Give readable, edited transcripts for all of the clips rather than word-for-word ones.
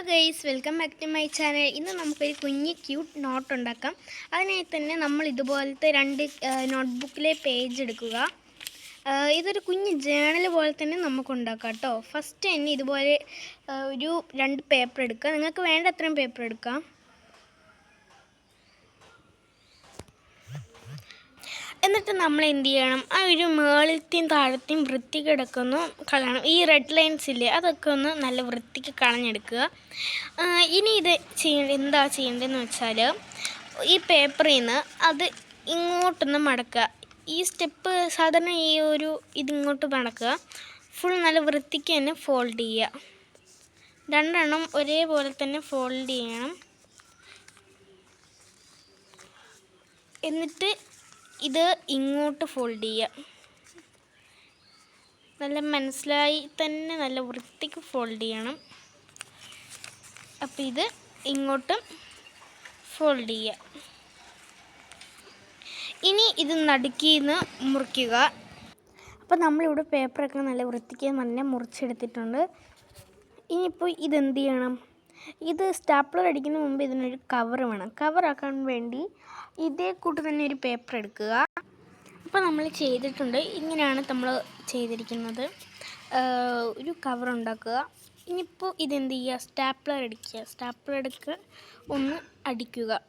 Guys, welcome back to my channel. ഇന്ന് നമുക്കൊരു കുഞ്ഞ് ക്യൂട്ട് നോട്ട് ഉണ്ടാക്കാം. അതിനായി തന്നെ നമ്മൾ ഇതുപോലത്തെ രണ്ട് നോട്ട്ബുക്കിലെ പേജ് എടുക്കുക. ഇതൊരു കുഞ്ഞ് ജേണൽ പോലെ തന്നെ നമുക്ക് ഉണ്ടാക്കാം കേട്ടോ. ഫസ്റ്റ് തന്നെ ഇതുപോലെ ഒരു രണ്ട് പേപ്പർ എടുക്കുക. നിങ്ങൾക്ക് വേണ്ട അത്രയും പേപ്പർ എടുക്കാം. എന്നിട്ട് നമ്മൾ എന്ത് ചെയ്യണം, ആ ഒരു മേളത്തെയും താഴത്തെയും വൃത്തിക്ക് കിടക്കുന്നു കളയണം. ഈ റെഡ് ലൈൻസ് ഇല്ലേ, അതൊക്കെ ഒന്ന് നല്ല വൃത്തിക്ക് കളഞ്ഞെടുക്കുക. ഇനി ഇത് എന്താ ചെയ്യേണ്ടതെന്ന് വെച്ചാൽ, ഈ പേപ്പറിൽ നിന്ന് അത് ഇങ്ങോട്ടൊന്ന് മടക്കുക. ഈ സ്റ്റെപ്പ് സാധാരണ ഇതിങ്ങോട്ട് മടക്കുക. ഫുൾ നല്ല വൃത്തിക്ക് തന്നെ ഫോൾഡ് ചെയ്യുക. രണ്ടെണ്ണം ഒരേപോലെ തന്നെ ഫോൾഡ് ചെയ്യണം. എന്നിട്ട് ഇത് ഇങ്ങോട്ട് ഫോൾഡ് ചെയ്യുക. നല്ല മനസ്സിലായി തന്നെ നല്ല വൃത്തിക്ക് ഫോൾഡ് ചെയ്യണം. അപ്പോൾ ഇത് ഇങ്ങോട്ട് ഫോൾഡ് ചെയ്യുക. ഇനി ഇത് നടുക്കിന്ന് മുറിക്കുക. അപ്പോൾ നമ്മളിവിടെ പേപ്പറൊക്കെ നല്ല വൃത്തിക്ക് നല്ല മുറിച്ചെടുത്തിട്ടുണ്ട്. ഇനിയിപ്പോൾ ഇതെന്ത് ചെയ്യണം, ഇത് സ്റ്റാപ്ലർ അടിക്കുന്ന മുമ്പ് ഇതിനൊരു കവർ വേണം. കവറാക്കാൻ വേണ്ടി ഇതേ കൂട്ട് തന്നെ ഒരു പേപ്പർ എടുക്കുക. അപ്പോൾ നമ്മൾ ചെയ്തിട്ടുണ്ട്. ഇങ്ങനെയാണ് നമ്മൾ ചെയ്തിരിക്കുന്നത്. ഒരു കവർ ഉണ്ടാക്കുക. ഇനിയിപ്പോൾ ഇതെന്ത് ചെയ്യുക, സ്റ്റാപ്ലർ എടുക്കുക, ഒന്ന് അടിക്കുക.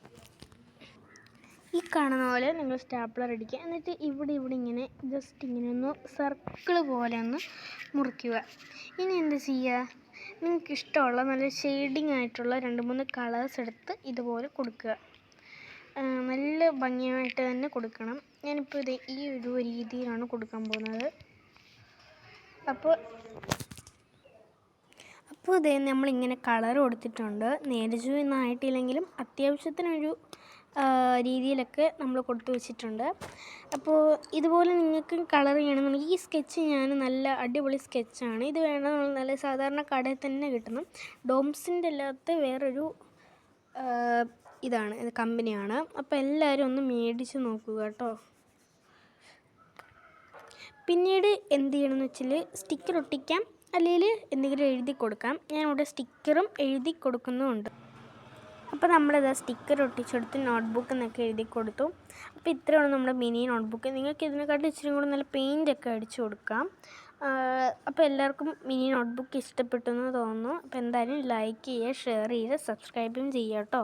ഈ കാണുന്ന പോലെ നിങ്ങൾ സ്റ്റാപ്ലർ അടിക്കുക. എന്നിട്ട് ഇവിടെ ഇങ്ങനെ ജസ്റ്റ് ഇങ്ങനെ ഒന്ന് സർക്കിൾ പോലെ ഒന്ന് മുറിക്കുക. ഇനി എന്ത് ചെയ്യുക, നിങ്ങൾക്ക് ഇഷ്ടമുള്ള നല്ല ഷെയ്ഡിങ് ആയിട്ടുള്ള 2-3 കളേഴ്സ് എടുത്ത് ഇതുപോലെ കൊടുക്കുക. നല്ല ഭംഗിയായിട്ട് തന്നെ കൊടുക്കണം. ഞാനിപ്പോൾ ഇത് ഈ ഒരു രീതിയിലാണ് കൊടുക്കാൻ പോകുന്നത്. അപ്പോൾ ഇത് നമ്മളിങ്ങനെ കളർ കൊടുത്തിട്ടുണ്ട്. നേരിയൊന്നും ആയിട്ടില്ലെങ്കിലും അത്യാവശ്യത്തിനൊരു രീതിയിലൊക്കെ നമ്മൾ കൊടുത്തു വെച്ചിട്ടുണ്ട്. അപ്പോൾ ഇതുപോലെ നിങ്ങൾക്ക് കളർ ചെയ്യണമെന്നുണ്ടെങ്കിൽ ഈ സ്കെച്ച് ഞാൻ നല്ല അടിപൊളി സ്കെച്ചാണ്. ഇത് വേണമെന്നുള്ള നല്ല സാധാരണ കടയിൽ തന്നെ കിട്ടുന്നു. ഡോംസിൻ്റെ അല്ലാത്ത വേറൊരു ഇത് കമ്പനിയാണ്. അപ്പോൾ എല്ലാവരും ഒന്ന് മേടിച്ച് നോക്കുക കേട്ടോ. പിന്നീട് എന്ത് ചെയ്യണമെന്ന് വെച്ചാൽ, സ്റ്റിക്കർ ഒട്ടിക്കാം, അല്ലെങ്കിൽ എന്തെങ്കിലും എഴുതി കൊടുക്കാം. ഞാനിവിടെ സ്റ്റിക്കറും എഴുതി കൊടുക്കുന്നുമുണ്ട്. അപ്പോൾ നമ്മളിത് സ്റ്റിക്കർ ഒട്ടിച്ചെടുത്ത് നോട്ട്ബുക്ക് എന്നൊക്കെ എഴുതി കൊടുത്തു. അപ്പോൾ ഇത്രയാണ് നമ്മുടെ മിനി നോട്ട്ബുക്ക്. നിങ്ങൾക്ക് ഇതിനെക്കാട്ടും ഇച്ചിരി കൂടെ നല്ല പെയിൻ്റൊക്കെ അടിച്ചു കൊടുക്കാം. അപ്പോൾ എല്ലാവർക്കും മിനി നോട്ട്ബുക്ക് ഇഷ്ടപ്പെട്ടു എന്ന് തോന്നുന്നു. അപ്പോൾ എന്തായാലും ലൈക്ക് ചെയ്യുക, ഷെയർ ചെയ്യുക, സബ്സ്ക്രൈബും ചെയ്യുക കേട്ടോ.